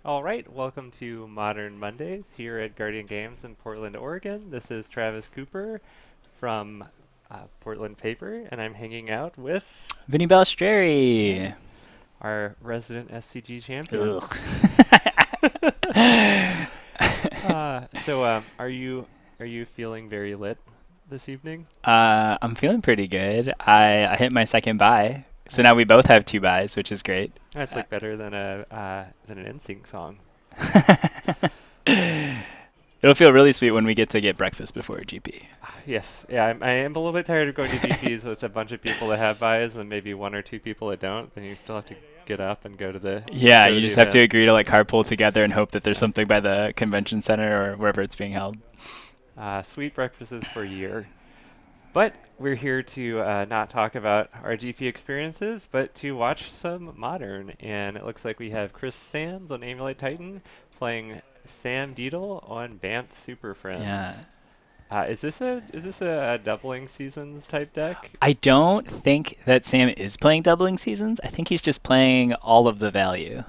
All right, welcome to Modern Mondays here at Guardian Games in Portland, Oregon. This is Travis Cooper from Portland Paper, and I'm hanging out with Vinny yeah, Balistrieri. our resident SCG champion. Ugh. Are you feeling very lit this evening? I'm feeling pretty good. I hit my second buy, so now Oh, we both have two buys, which is great. that's Uh, like better than a than an NSYNC song. It'll feel really sweet when we get to get breakfast before GP. Yes, yeah, I am a little bit tired of going to GPs with a bunch of people that have buys and maybe one or two people that don't. Then you still have to get up and Yeah, go to you the just have to event. agree to like carpool together and hope that there's something by the convention center or wherever it's being held. Sweet breakfasts for a year. But we're here to not talk about our GP experiences, but to watch some Modern. And it looks like we have Chris Sands on Amulet Titan playing Sam Deedle on Bant Super Yeah. Friends. Is this a doubling seasons type deck? I don't think that Sam is playing doubling seasons. I think he's just playing all of the value.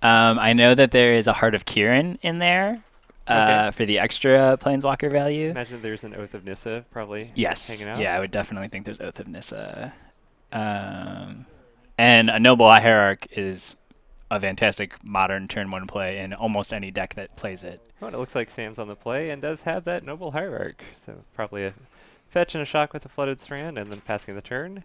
I know that there is a Heart of Kieran in there Okay. for the extra Planeswalker value. Imagine there's an Oath of Nissa probably Yes, hanging out. yeah, I would definitely think there's Oath of Nissa. Um, and a Noble Hierarch is a fantastic modern turn one play in almost any deck that plays it. Oh, and it looks like Sam's on the play and does have that Noble Hierarch. So probably a fetch and a shock with a Flooded Strand and then passing the turn.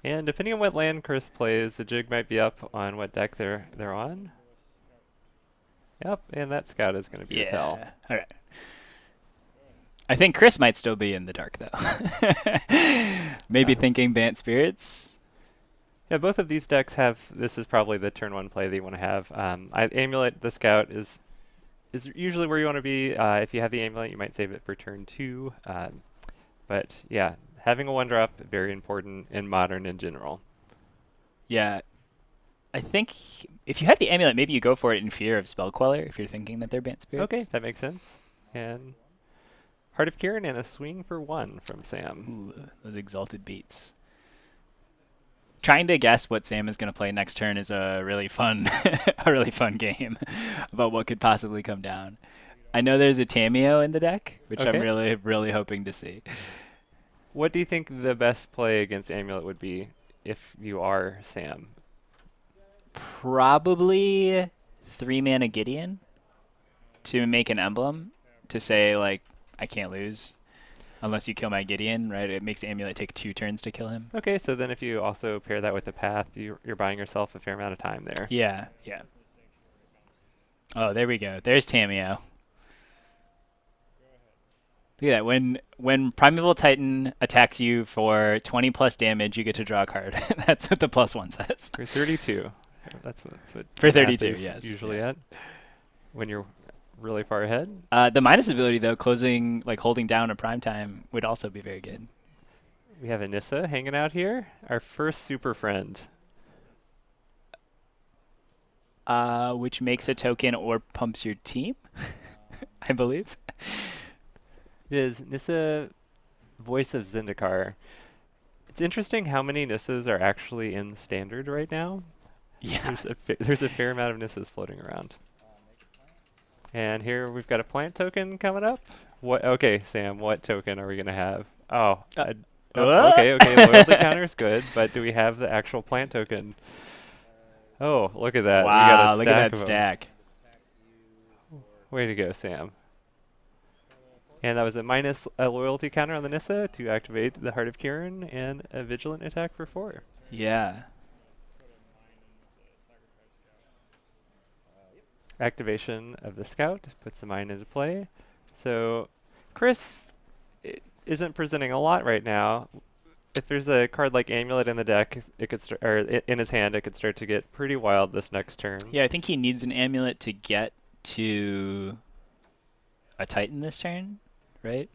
And depending on what land Chris plays, the jig might be up on what deck they're on. Yep, and that scout is going to be the tell. Yeah. All right. I think Chris might still be in the dark though. Maybe Uh, thinking Bant Spirits. yeah, both of these decks have. This is probably the turn one play that you want to have. Amulet, the scout is usually where you want to be. If you have the amulet, you might save it for turn two. But yeah, having a one drop very important in modern in general. Yeah, I think if you have the amulet, maybe you go for it in fear of Spell Queller if you're thinking that they're Bant Okay, Spirits. that makes sense. And Heart of Kirin and a swing for one from Sam. Ooh, those exalted beats. Trying to guess what Sam is going to play next turn is a really fun, a really fun game about what could possibly come down. I know there's a Tameo in the deck, which I'm Okay. really, really hoping to see. What do you think the best play against Amulet would be if you are Sam? Probably 3 mana Gideon to make an emblem to say like I can't lose unless you kill my Gideon, right? It makes Amulet take 2 turns to kill him. Okay, so then if you also pair that with the path, you're buying yourself a fair amount of time there. Yeah, yeah. Oh, there we go. There's Tameo. Look at that. When Primeval Titan attacks you for 20 plus damage, you get to draw a card. That's what the +1 says. For 32. That's what For the math 32, is yes. usually Yeah. at when you're really far ahead. The minus ability though, closing like holding down a prime time would also be very good. We have Anissa hanging out here, our first super friend. Which makes a token or pumps your team, I believe. It is Nissa, Voice of Zendikar. It's interesting how many Nissas are actually in standard right now. Yeah. There's a fair amount of Nissas floating around. And here we've got a plant token coming up. What? Okay, Sam, what token are we gonna have? Oh, oh, Uh, okay. Loyalty counter is good, but do we have the actual plant token? Oh, look at that. We got a wow, look at stack that of them. stack. Way to go, Sam. And that was a minus a loyalty counter on the Nissa to activate the Heart of Kirin and a vigilant attack for 4. Yeah. Activation of the Scout puts the mine into play. So Chris isn't presenting a lot right now. If there's a card like Amulet in the deck, it could start, or in his hand, it could start to get pretty wild this next turn. Yeah, I think he needs an amulet to get to a Titan this turn, right?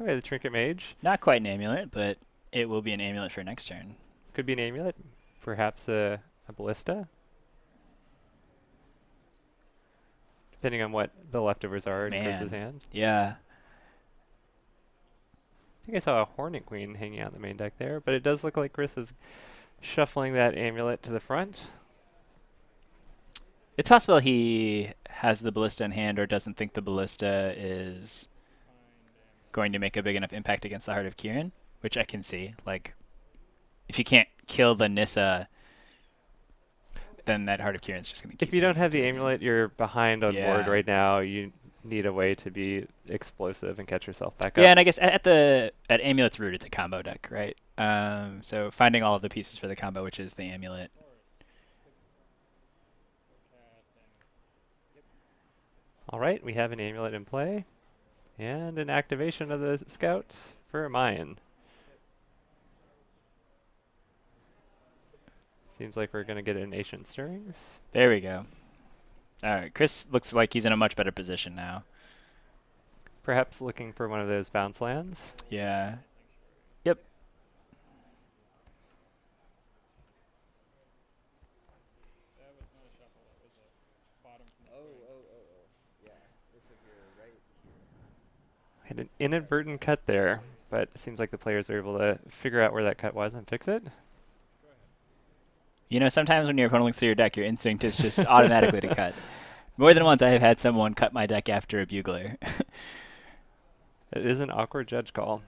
Okay, the Trinket Mage Not quite an amulet, but it will be an amulet for next turn. could be an Amulet, perhaps a Ballista, depending on what the leftovers are in Chris's Man. hand. Yeah. think I saw a Hornet Queen hanging out in the main deck there, but it does look like Chris is shuffling that amulet to the front. It's possible he has the ballista in hand or doesn't think the ballista is going to make a big enough impact against the Heart of Kieran, which I can see. Like, if you can't kill the Nissa, then that Heart of Kieran's just going to keep. If you don't have the amulet, you're behind on board Yeah. right now. You need a way to be explosive and catch yourself back Yeah, up. and I guess at Amulet's root, it's a combo deck, right? So finding all of the pieces for the combo, which is the Amulet. All right, we have an amulet in play, and an activation of the scout for a mine. Seems like we're going to get an Ancient Stirrings. There we go. All right, Chris looks like he's in a much better position now. Perhaps looking for one of those bounce lands. Yeah. Yep. Had an inadvertent cut there, but it seems like the players are able to figure out where that cut was and fix it. You know, sometimes when your opponent looks through your deck, your instinct is just automatically to cut. More than once, I have had someone cut my deck after a bugler. It is an awkward judge call.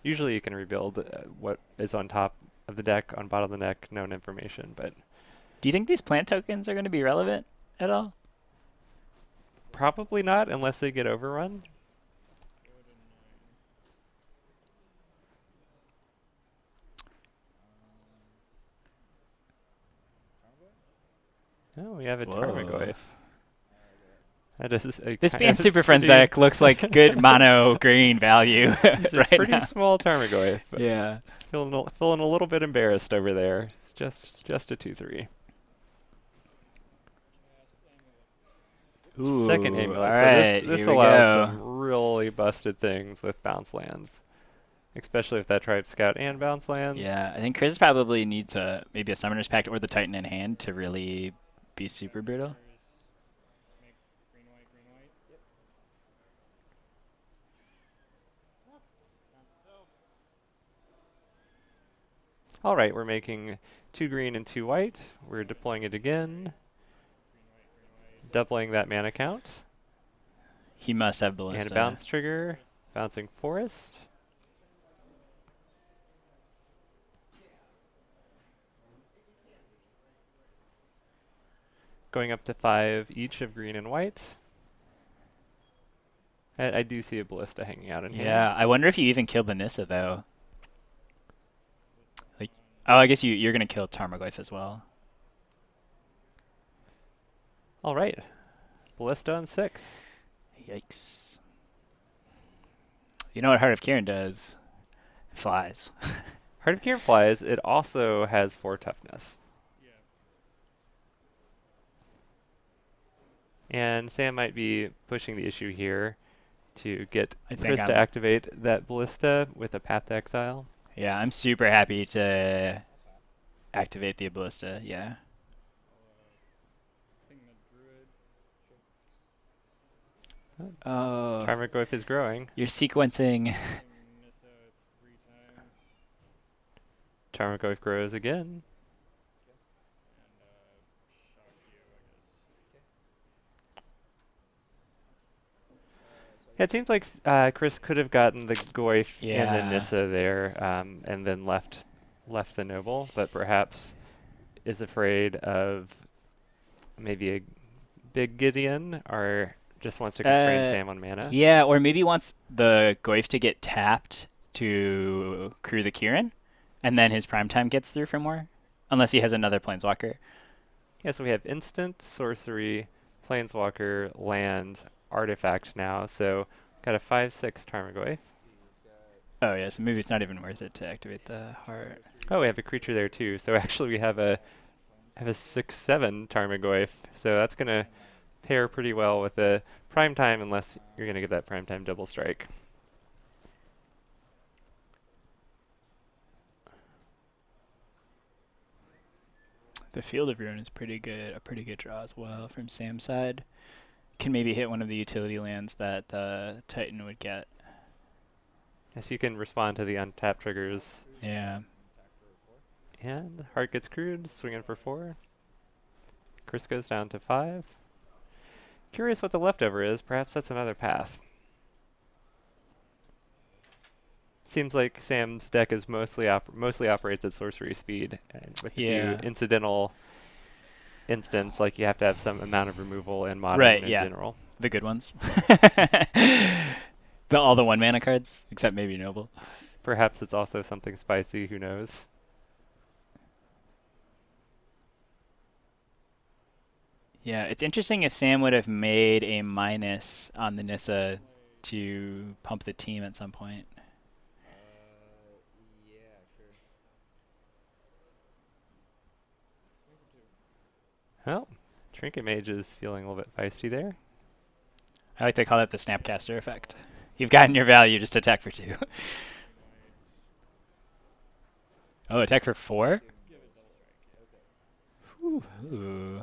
Usually you can rebuild what is on top of the deck, on bottom of the deck, known information, but Do you think these plant tokens are going to be relevant at all? probably not unless they get overrun. Oh, we have a Tarmogoyf. That is a This kind being of Super Friends pretty- deck looks like good mono green value It's a right pretty now. small Tarmogoyf. Yeah. Feeling a little bit embarrassed over there. It's just a 2/3. Ooh, Second amulet. all So right, this here we allows go. some really busted things with bounce lands, especially with that Tribe Scout and bounce lands. Yeah, I think Chris probably needs maybe a Summoner's Pact or the Titan in hand to really be super brutal. All right, we're making 2 green and 2 white. We're deploying it again, doubling that mana count, He must have Ballista. and a bounce trigger, bouncing forest. Going up to 5 each of green and white. I do see a ballista hanging out in here. Yeah, I wonder if you even killed the Nissa though. Like, oh, I guess you're gonna kill Tarmogoyf as well. All right, ballista on 6. Yikes! You know what Heart of Kieran does? It flies. Heart of Kieran flies. It also has 4 toughness. And Sam might be pushing the issue here to get I think Chris to activate that ballista with a Path to Exile. Yeah, I'm super happy to activate the Ballista. Yeah. Oh, Tarmogoyf is growing. you're sequencing. Tarmogoyf grows again. Yeah, it seems like Chris could have gotten the Goyf and Yeah. the Nissa there, and then left the Noble, but perhaps is afraid of maybe a big Gideon, or just wants to constrain Sam on mana. Yeah, or maybe wants the Goyf to get tapped to crew the Kieran, and then his prime time gets through for more, unless he has another Planeswalker. Yeah, so we have instant, sorcery, planeswalker, land, artifact now. So got a 5/6 Tarmogoyf. Oh yeah, so maybe it's not even worth it to activate the heart. Oh, we have a creature there too. So actually we have a 6/7 Tarmogoyf. So that's gonna pair pretty well with the prime time, unless you're gonna get that prime time double strike. The Field of Ruin is pretty good, a pretty good draw as well from Sam's side. Can maybe hit one of the utility lands that the Titan would get. Yes, you can respond to the untapped triggers. Yeah. And Heart gets crewed, swinging for 4. Chris goes down to 5. Curious what the leftover is. Perhaps that's another path. Seems like Sam's deck is mostly operates at sorcery speed, and with a few Yeah. incidental instance, like you have to have some amount of removal in modern Right, in yeah. general. The good ones. All the 1 mana cards, except maybe Noble. Perhaps it's also something spicy. Who knows? Yeah, it's interesting if Sam would have made a minus on the Nissa to pump the team at some point. Well, Trinket Mage is feeling a little bit feisty there. I like to call that the Snapcaster effect. You've gotten your value, just attack for 2. Oh, attack for 4? Ooh.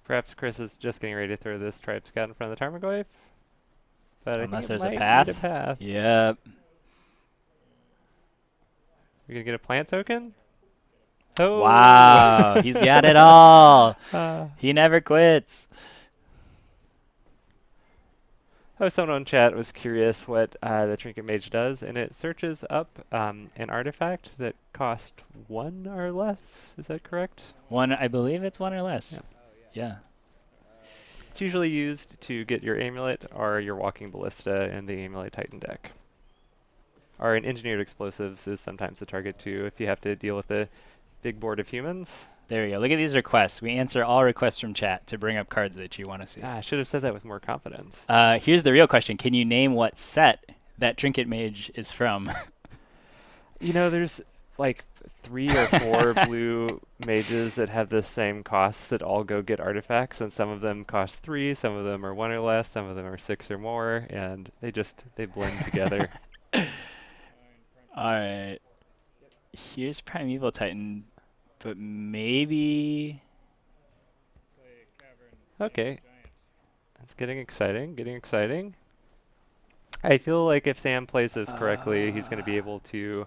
Perhaps Chris is just getting ready to throw this Tribe Scout in front of the Tarmogoyf. But Unless I think there's it a might path. need a path. Yep. We gonna get a plant token? Oh! Wow, he's got it all. Uh, He never quits. someone on chat was curious what the Trinket Mage does, and it searches up an artifact that cost 1 or less. Is that correct? 1, I believe it's 1 or less. Yeah. Yeah. It's usually used to get your Amulet or your Walking Ballista in the Amulet Titan deck. Or an Engineered Explosives is sometimes the target too if you have to deal with a big board of humans. There we go. Look at these requests. We answer all requests from chat to bring up cards that you want to see. I should have said that with more confidence. Here's the real question. Can you name what set that Trinket Mage is from? You know, there's like 3 or 4 blue mages that have the same costs that all go get artifacts, and some of them cost 3, some of them are 1 or less, some of them are 6 or more, and they blend together. Alright. Here's Primeval Titan, but maybe... Okay. That's getting exciting. I feel like if Sam plays this correctly, he's going to be able to...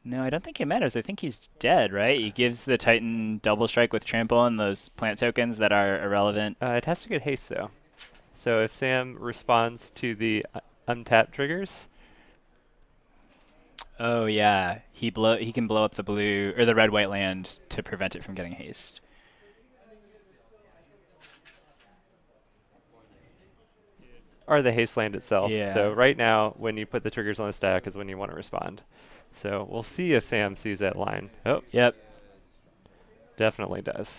No, I don't think it matters. I think he's dead, right? He gives the Titan double strike with trample and those plant tokens that are irrelevant. It has to get haste, though. So if Sam responds to the untapped triggers... Oh yeah, he can blow up the blue or the red-white land to prevent it from getting haste. Or the haste land itself. Yeah. So right now, when you put the triggers on the stack is when you want to respond. So we'll see if Sam sees that line. Oh, Yep. definitely does.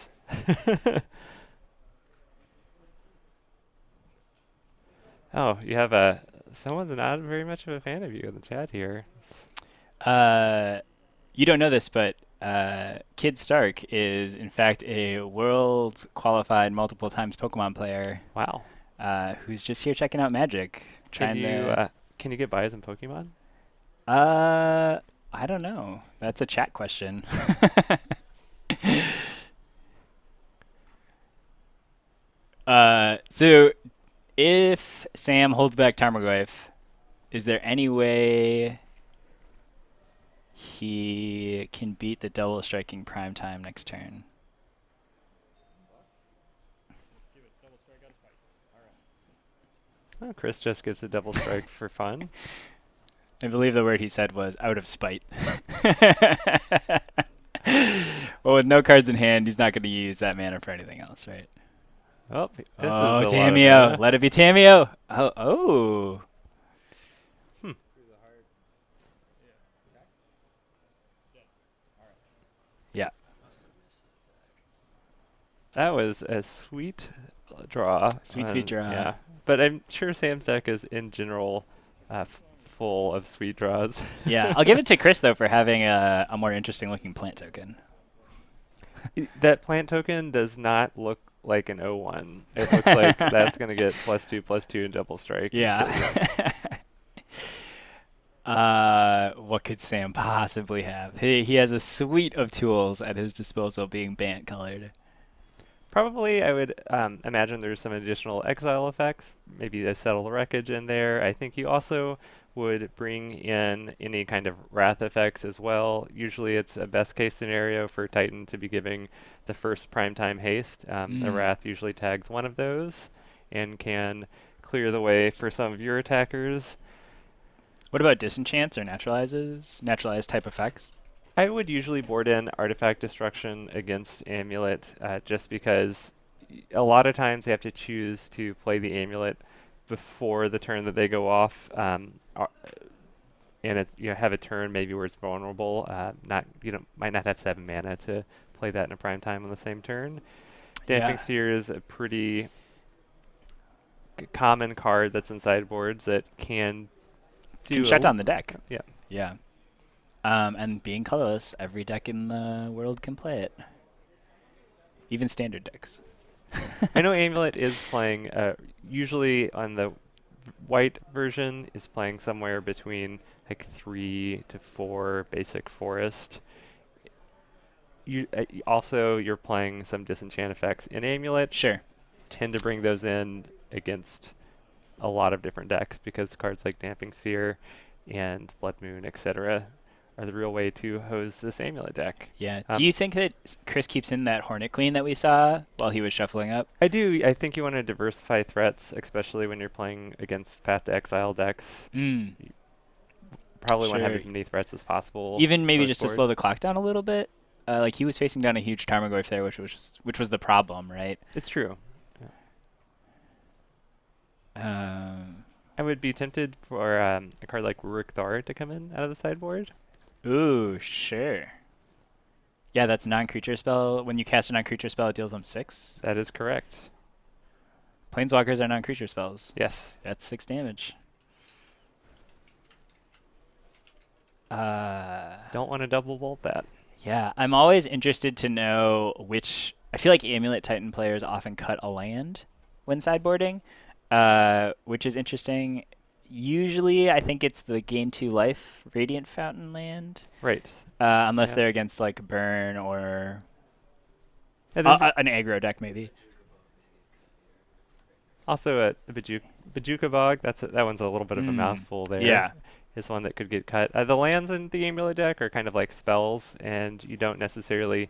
Oh, you have someone's not very much of a fan of you in the chat here. You don't know this, but Kid Stark is in fact a world qualified multiple times Pokemon player. Wow. Who's just here checking out Magic. Can you get buys in Pokemon? I don't know. That's a chat question. So if Sam holds back Tarmogoyf, is there any way he can beat the double striking prime time next turn? Oh, Chris just gives a double strike for fun. I believe the word he said was out of spite. Well, with no cards in hand, he's not going to use that mana for anything else, right? Oh, this is a Oh, lot of Tameo. mana. Let it be Tameo. Oh. Yeah. That was a sweet draw. Sweet draw. Yeah, but I'm sure Sam's deck is in general full of sweet draws. Yeah, I'll give it to Chris though for having a more interesting looking plant token. That plant token does not look like an O1. It looks like that's going to get +2/+2 and double strike. Yeah. What could Sam possibly have? He has a suite of tools at his disposal, being Bant colored. Probably, I would imagine there's some additional exile effects, maybe a settle the wreckage in there. I think you also would bring in any kind of wrath effects as well. Usually, it's a best case scenario for Titan to be giving the first primetime haste. The Mm. wrath usually tags one of those and can clear the way for some of your attackers. What about disenchants or naturalized type effects? I would usually board in artifact destruction against amulet just because a lot of times they have to choose to play the amulet before the turn that they go off, and it's have a turn maybe where it's vulnerable. Not might not have 7 mana to play that in a prime time on the same turn. Damping Yeah. Sphere is a pretty common card that's in sideboards that can Can do shut down the deck. yeah. Yeah. And being colorless, every deck in the world can play it. Even standard decks. I know Amulet is playing usually on the white version is playing somewhere between like 3 to 4 basic forest. Also you're playing some disenchant effects in Amulet. Sure. Tend to bring those in against a lot of different decks because cards like Damping Sphere and Blood Moon, etc., are the real way to hose this Amulet deck. Yeah. Do you think that Chris keeps in that Hornet Queen that we saw while he was shuffling up? I do. I think you want to diversify threats, especially when you're playing against Path to Exile decks. Mm. Probably want to have Sure. as many threats as possible. Even maybe first just to board. slow the clock down a little bit. Like he was facing down a huge Tarmogoyf there, which was the problem, right? It's true. Um, I would be tempted for a card like Rurik Thar to come in out of the sideboard. ooh, sure. Yeah, that's non-creature spell. When you cast a non-creature spell, it deals them 6. That is correct. Planeswalkers are non-creature spells. Yes. That's 6 damage. Don't want to double bolt that. Yeah, I'm always interested to know which. I feel like Amulet Titan players often cut a land when sideboarding, which is interesting. Usually, I think it's the gain 2 life Radiant Fountain land, Right. unless Yeah. they're against like Burn or Yeah, there's an aggro deck maybe. also a Bajuka Bog. That one's a little bit of a mouthful there. Yeah, Is one that could get cut. The lands in the Amulet deck are kind of like spells, and you don't necessarily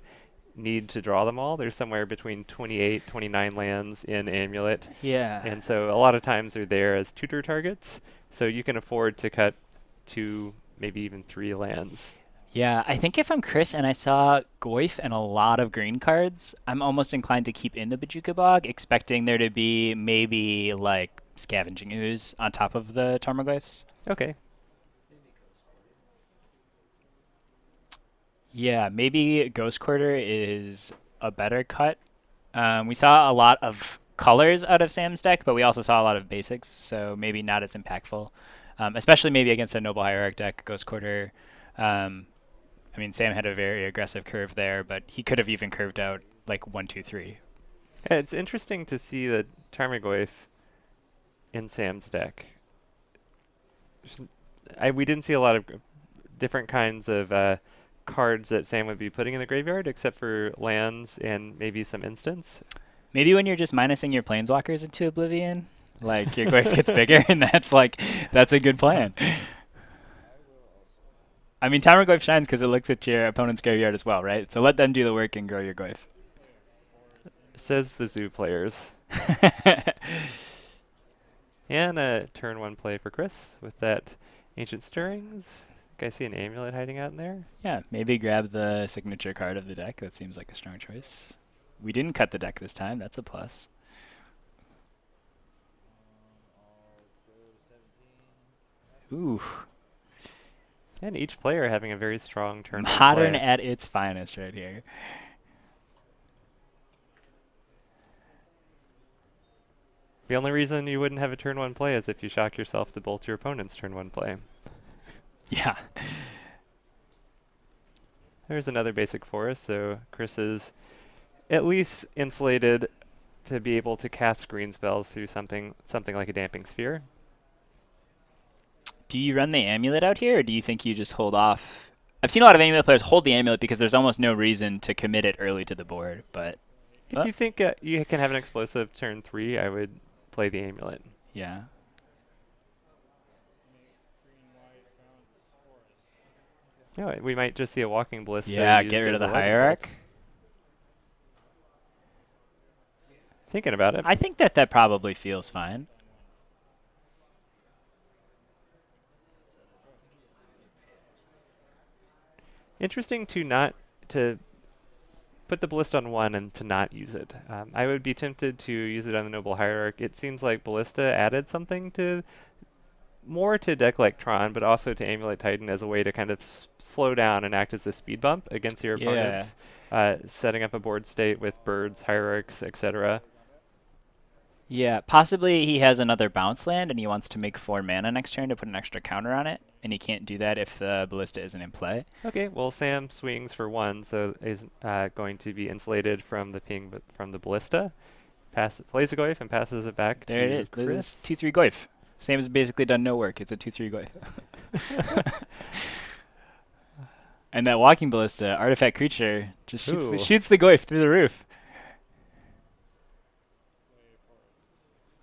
need to draw them all. There's somewhere between 28, 29 lands in Amulet, yeah. and so a lot of times they're there as tutor targets, so you can afford to cut 2, maybe even 3 lands. Yeah, I think if I'm Chris and I saw Goyf and a lot of green cards, I'm almost inclined to keep in the Bajuka Bog, expecting there to be maybe like Scavenging Ooze on top of the Tarmogoyfs. Okay. Yeah, maybe Ghost Quarter is a better cut. We saw a lot of colors out of Sam's deck, but we also saw a lot of basics, so maybe not as impactful. Especially maybe against a Noble Hierarch deck, Ghost Quarter. I mean, Sam had a very aggressive curve there, but he could have even curved out like 1, 2, 3. Yeah, it's interesting to see the Tarmogoyf in Sam's deck. We didn't see a lot of different kinds of cards that Sam would be putting in the graveyard, except for lands and maybe some instants. Maybe when you're just minusing your planeswalkers into Oblivion, like your Goyf gets bigger, and that's a good plan. I mean, Tarmogoyf shines because it looks at your opponent's graveyard as well, right? So let them do the work and grow your Goyf. Says the zoo players. And a turn 1 play for Chris with that Ancient Stirrings. I see an Amulet hiding out in there. Yeah, maybe grab the signature card of the deck. That seems like a strong choice. We didn't cut the deck this time. That's a plus. Ooh, And each player having a very strong turn 1 modern play. at its finest right here. The only reason you wouldn't have a turn 1 play is if you shock yourself to bolt your opponent's turn 1 play. Yeah. There's another basic forest, so Chris is at least insulated to be able to cast green spells through something like a Damping Sphere. Do you run the Amulet out here, or do you think you just hold off? I've seen a lot of Amulet players hold the Amulet because there's almost no reason to commit it early to the board, but If you think you can have an explosive turn 3, I would play the Amulet. Yeah. Yeah, we might just see a Walking Ballista Yeah, get used rid of as a the lightning bolt. Hierarch. Thinking about it. I think that that probably feels fine. Interesting to not to put the Ballista on 1 and to not use it. I would be tempted to use it on the Noble Hierarch. It seems like Ballista added something to more to deck like Tron, but also to Amulet Titan as a way to kind of slow down and act as a speed bump against your Yeah. opponents, setting up a board state with birds, hierarchs, etc. Yeah, possibly he has another bounce land and he wants to make 4 mana next turn to put an extra counter on it, and he can't do that if the Ballista isn't in play. Okay, well Sam swings for 1, so is going to be insulated from the ping from the Ballista. Plays a Goyf and passes it back There it to is. Chris. 2/3 Goyf. Sam has basically done no work. It's a 2/3 Goyf. And that Walking Ballista, artifact creature, just shoots the Goyf through the roof.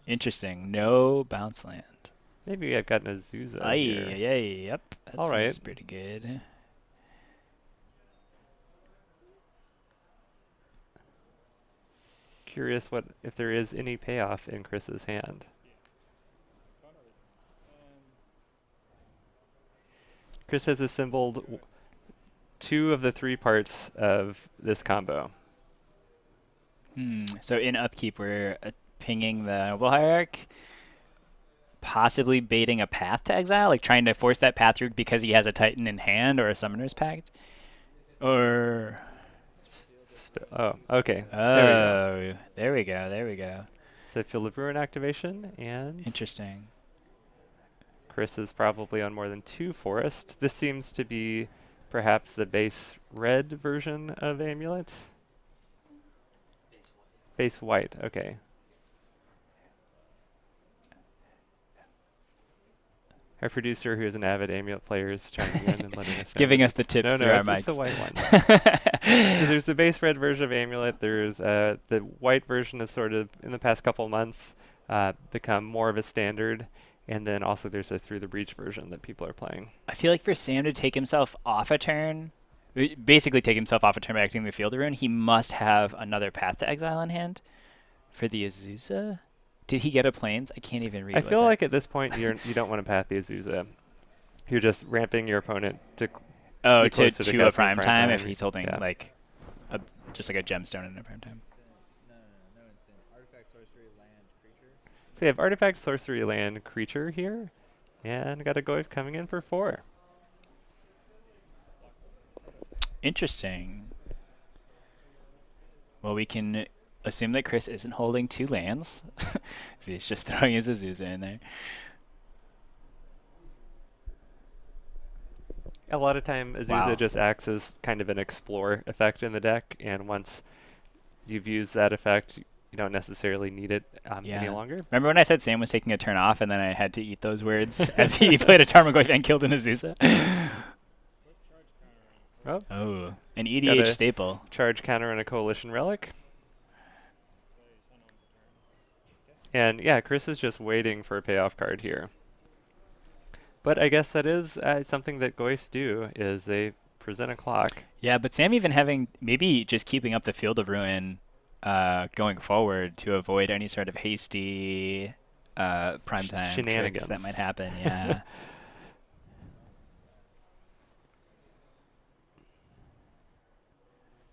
Interesting. No bounce land. Maybe I've got an Azusa Aye, here. yep. That All right. seems pretty good. Curious what if there is any payoff in Chris's hand. Chris has assembled 2 of the 3 parts of this combo. So in upkeep, we're pinging the Noble Hierarch, possibly baiting a path to exile, like trying to force that path through because he has a Titan in hand or a Summoner's Pact. Or... Oh, okay. Oh, there we go. So Field of Ruin activation, and Interesting. Chris is probably on more than 2 forest. This seems to be perhaps the base red version of Amulet. Base white, okay. Our producer, who is an avid Amulet player, is chiming in and letting us He's know. giving us the tips No, through our it's mics. the white one. There's the base red version of Amulet. There's the white version has sort of, in the past couple months, become more of a standard. And then also there's a Through the Breach version that people are playing. I feel like for Sam to take himself off a turn, basically take himself off a turn by acting the Field of Ruin, he must have another Path to Exile in hand. For the Azusa? Did he get a Plains? I can't even read. I feel like at this point you don't want to path the Azusa. You're just ramping your opponent to to casting a prime time if time. he's holding Yeah. like just like a gemstone in a prime time. No instant. Artifact, sorcery, land, creature. So you have Artifact, Sorcery, Land, Creature here. And got a Goyf coming in for 4. Interesting. Well, we can assume that Chris isn't holding 2 lands. So he's just throwing his Azusa in there. A lot of time Azusa just acts as kind of an explore effect in the deck, and once you've used that effect, you don't necessarily need it any longer. Remember when I said Sam was taking a turn off and then I had to eat those words as he played a Tarmogoyf and killed an Azusa? Oh, an EDH staple. Charge counter and a Coalition Relic. And yeah, Chris is just waiting for a payoff card here. But I guess that is something that Goyfs do, is they present a clock. Yeah, but Sam even having, maybe just keeping up the Field of Ruin going forward to avoid any sort of hasty primetime tricks that might happen, yeah.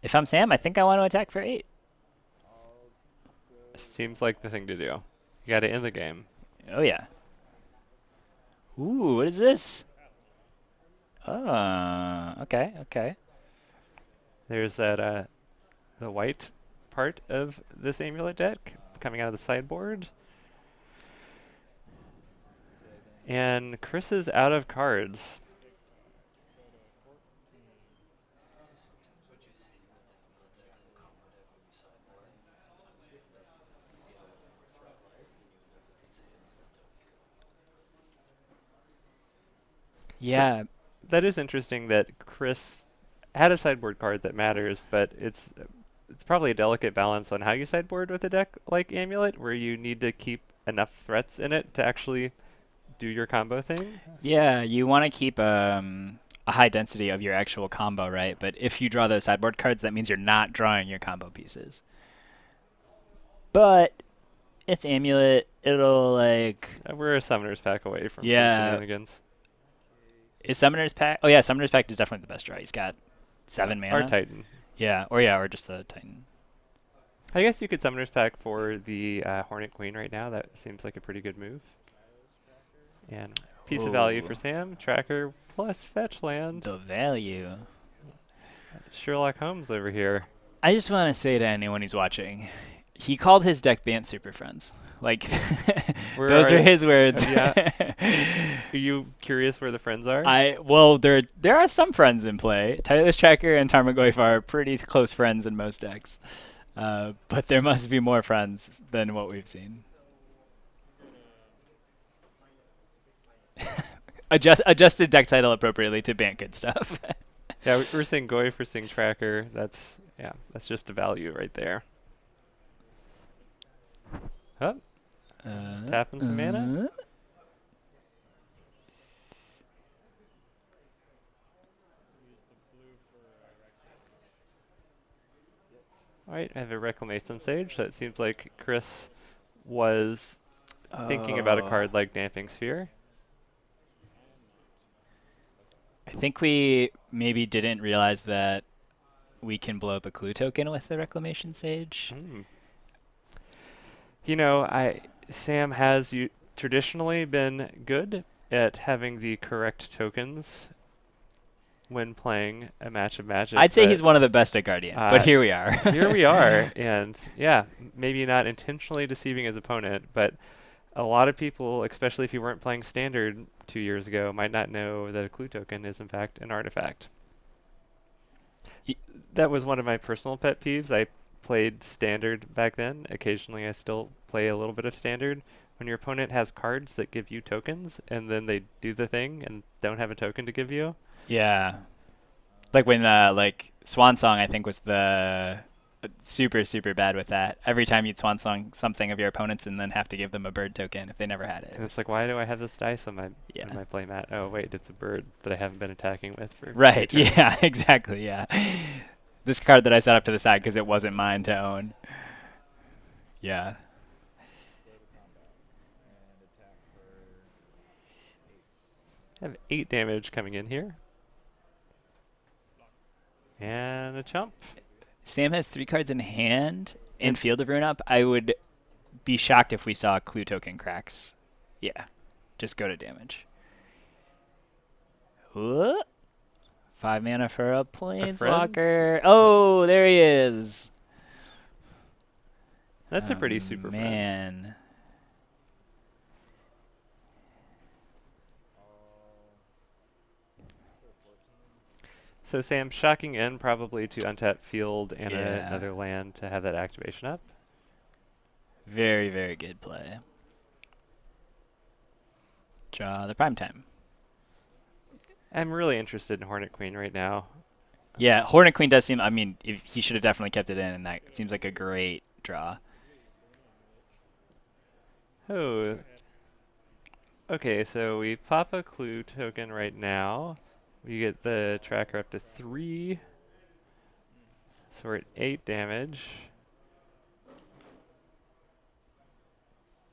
If I'm Sam, I think I want to attack for 8. Seems like the thing to do. You gotta end the game. Oh, yeah. Ooh, what is this? Oh, okay. There's that the white part of this Amulet deck coming out of the sideboard. And Chris is out of cards. Yeah. So that is interesting that Chris had a sideboard card that matters, but it's it's probably a delicate balance on how you sideboard with a deck like Amulet, where you need to keep enough threats in it to actually do your combo thing. Yeah, you want to keep a high density of your actual combo, right? But if you draw those sideboard cards, that means you're not drawing your combo pieces. But it's Amulet. It'll like We're a Summoner's Pack away from some yeah. shenanigans. Is Summoner's Pact? Oh yeah, Summoner's Pact is definitely the best draw. He's got 7 mana. Or Titan. Yeah, or just the Titan. I guess you could Summoner's Pack for the Hornet Queen right now. That seems like a pretty good move. And piece of value for Sam. Tracker plus fetch land. The value. Sherlock Holmes over here. I just want to say to anyone who's watching, he called his deck Bant Super Friends. Like, those are his words. Yeah. Are you curious where the friends are? Well, there are some friends in play. Tireless Tracker and Tarmogoyf are pretty close friends in most decks. But there must be more friends than what we've seen. Adjusted deck title appropriately to Bant good stuff. Yeah, we're seeing Goyf, we're seeing Tracker. That's just the value right there. Oh, tapping some mana. Alright, I have a Reclamation Sage. That seems like Chris was thinking about a card like Damping Sphere. I think we maybe didn't realize that we can blow up a clue token with the Reclamation Sage. You know, Sam has traditionally been good at having the correct tokens when playing a match of Magic. I'd say he's one of the best at Guardian, but here we are. Here we are, and yeah, maybe not intentionally deceiving his opponent, but a lot of people, especially if you weren't playing Standard 2 years ago, might not know that a clue token is in fact an artifact. That was one of my personal pet peeves. I played Standard back then. Occasionally I still play a little bit of Standard. When your opponent has cards that give you tokens, and then they do the thing and don't have a token to give you. Yeah. Like when like Swan Song, I think, was the super, super bad with that. Every time you'd Swan Song something of your opponents and then have to give them a bird token if they never had it. And it's like, why do I have this dice on my play mat? Oh wait, it's a bird that I haven't been attacking with for right. Yeah, exactly. Yeah. This card that I set up to the side because it wasn't mine to own. Yeah. I have 8 damage coming in here. And a chump. Sam has 3 cards in hand and Field of Ruin up. I would be shocked if we saw clue token cracks. Yeah. Just go to damage. Whoa. 5 mana for a Planeswalker. Oh, there he is. That's a pretty super man. friend. So Sam, shocking in probably to untap field and another land to have that activation up. Very, very good play. Draw the prime time. I'm really interested in Hornet Queen right now. Yeah, Hornet Queen does seem, I mean, he should have definitely kept it in, and that seems like a great draw. Oh. Okay, so we pop a clue token right now. We get the tracker up to 3. So we're at 8 damage.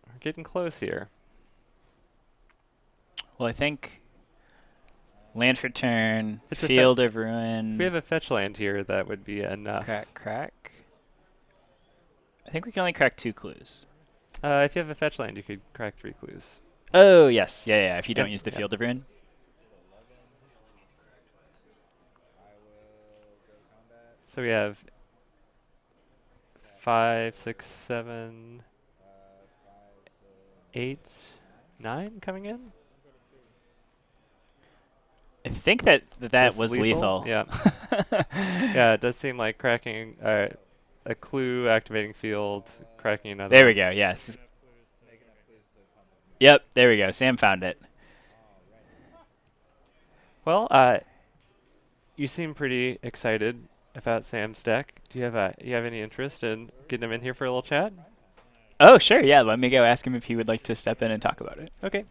We're getting close here. Well, I think land for turn, Field of Ruin. If we have a fetch land here, that would be enough. Crack. I think we can only crack 2 clues. If you have a fetch land, you could crack 3 clues. Oh, yes. Yeah, if you don't use the Field of Ruin. So we have 5, 6, 7, 8, 9 coming in? I think that was lethal. Yeah. Yeah, it does seem like cracking a clue, activating field, cracking another. There we go, yes. Yep, there we go. Sam found it. Well, you seem pretty excited about Sam's deck. Do you have any interest in getting him in here for a little chat? Oh, sure. Yeah, let me go ask him if he would like to step in and talk about it. Okay.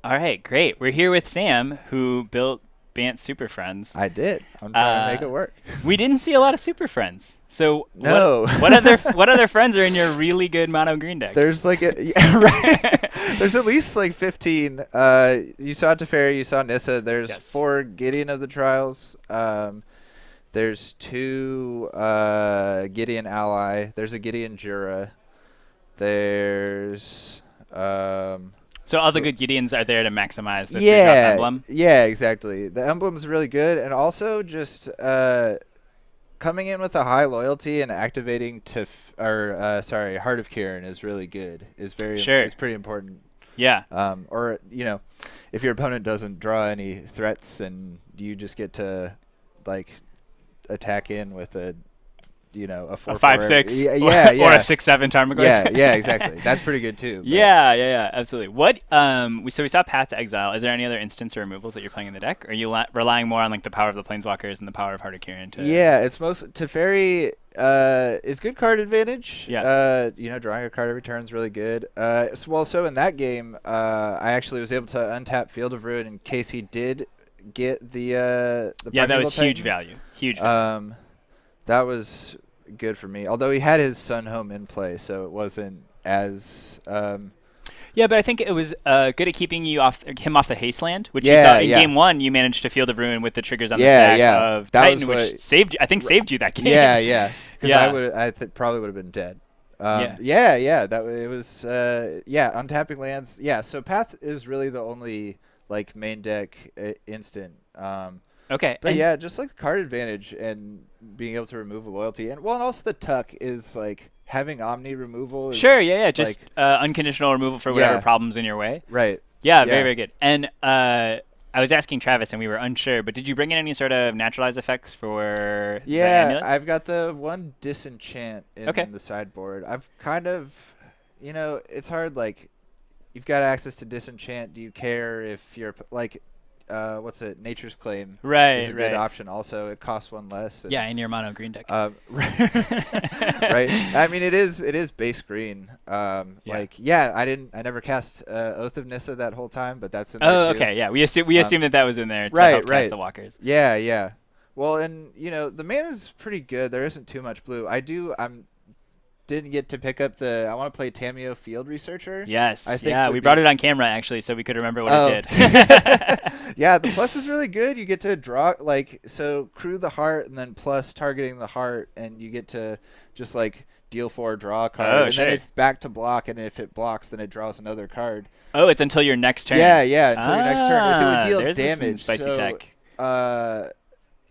All right, great. We're here with Sam, who built Bant Super Friends. I did. I'm trying to make it work. We didn't see a lot of Super Friends. So No. what other friends are in your really good mono green deck? There's like right. There's at least like 15. You saw Teferi, you saw Nissa. There's Yes. 4 Gideon of the Trials. There's 2 Gideon Ally. There's a Gideon Jura. There's So all the good Gideons are there to maximize the 3-drop emblem? Yeah, exactly. The emblem's really good, and also just coming in with a high loyalty and activating Heart of Kirin is really good. Is pretty important. Yeah. Or if your opponent doesn't draw any threats and you just get to like attack in with a 4/4 5/6 yeah, or a 6/7 Tarmogoyf. yeah, exactly. That's pretty good too. But Yeah, absolutely. What we saw Path to Exile. Is there any other instants or removals that you're playing in the deck? Or are you relying more on like the power of the Planeswalkers and the power of Heart of Kirin to Yeah, it's Teferi is good card advantage. Yeah. Drawing a card every turn is really good. So in that game, I actually was able to untap Field of Ruin in case he did get the Yeah, that Primeval was huge Titan. value. Huge value. That was good for me. Although he had his Sun Home in play, so it wasn't as Yeah, but I think it was good at keeping him off the haste land, which you Yeah, saw in yeah. game 1. You managed to Field of Ruin with the triggers on the Yeah, stack yeah. of That Titan, was which what- saved you that game. yeah. Because Yeah. I probably would have been dead. Yeah. Yeah. It was untapping lands. Yeah, so Path is really the only like main deck instant. Okay. But and- yeah, just like card advantage and being able to remove a loyalty, and also the tuck is like having Omni removal. Is, Sure, yeah. Just like, unconditional removal for whatever Yeah. problems in your way. right. Yeah, Yeah. very, very good. And I was asking Travis, and we were unsure, but did you bring in any sort of naturalized effects for the Yeah, amulets? I've got the one disenchant in Okay. the sideboard. I've kind of, it's hard. Like, you've got access to disenchant. Do you care if you're like, Nature's Claim? Right, is a right. good option. Also, it costs 1 less. And, Yeah, in your mono green deck. right. I mean, it is base green. I never cast Oath of Nissa that whole time, but that's in there Oh, too. okay, yeah. We assume that was in there to right, help right. cast the walkers. Yeah. Well, and the mana's pretty good. There isn't too much blue. didn't get to pick up the. I want to play Tameo Field Researcher. Yes. I think yeah, we brought it on camera actually, so we could remember what it did. Yeah, the plus is really good. You get to draw so crew the heart and then plus targeting the heart, and you get to just like deal 4, draw a card, and sure. then it's back to block, and if it blocks, then it draws another card. Oh, it's until your next turn. Yeah, until your next turn. If it would deal there's damage, some spicy tech.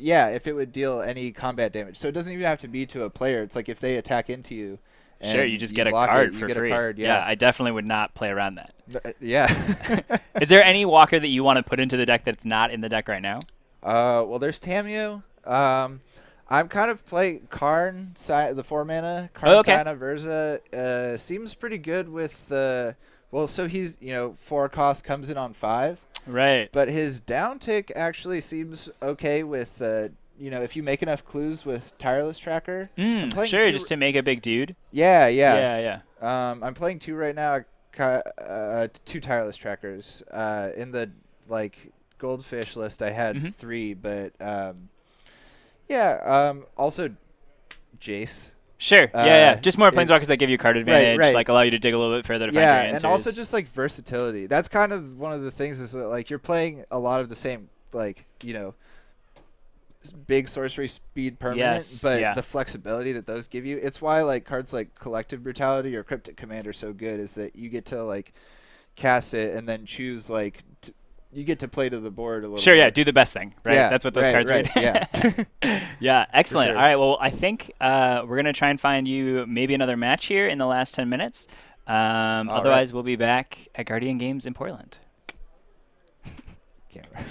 Yeah, if it would deal any combat damage. So it doesn't even have to be to a player. It's like if they attack into you. Sure, you just get a card for free. Yeah, I definitely would not play around that. Yeah. Is there any walker that you want to put into the deck that's not in the deck right now? Well, there's Tameo. I'm kind of playing Karn, the 4-mana. Karn Sina Verza seems pretty good with the. Well, so he's 4 cost comes in on 5. Right. But his down tick actually seems okay with if you make enough clues with Tireless Tracker. Sure, just to make a big dude. Yeah. I'm playing 2 right now. 2 Tireless Trackers. In the Goldfish list, I had 3, but also Jace. Sure. Just more planeswalkers that give you card advantage, like allow you to dig a little bit further to find your answers. And also just versatility. That's kind of one of the things is that you're playing a lot of the same big sorcery speed permanent, but the flexibility that those give you. It's why cards like Collective Brutality or Cryptic Command are so good, is that you get to cast it and then choose you get to play to the board a little. Sure, more. Do the best thing, right? That's what those cards mean. Yeah, excellent. Sure. All right, well, I think we're gonna try and find you maybe another match here in the last 10 minutes. Otherwise, we'll be back at Guardian Games in Portland. Camera.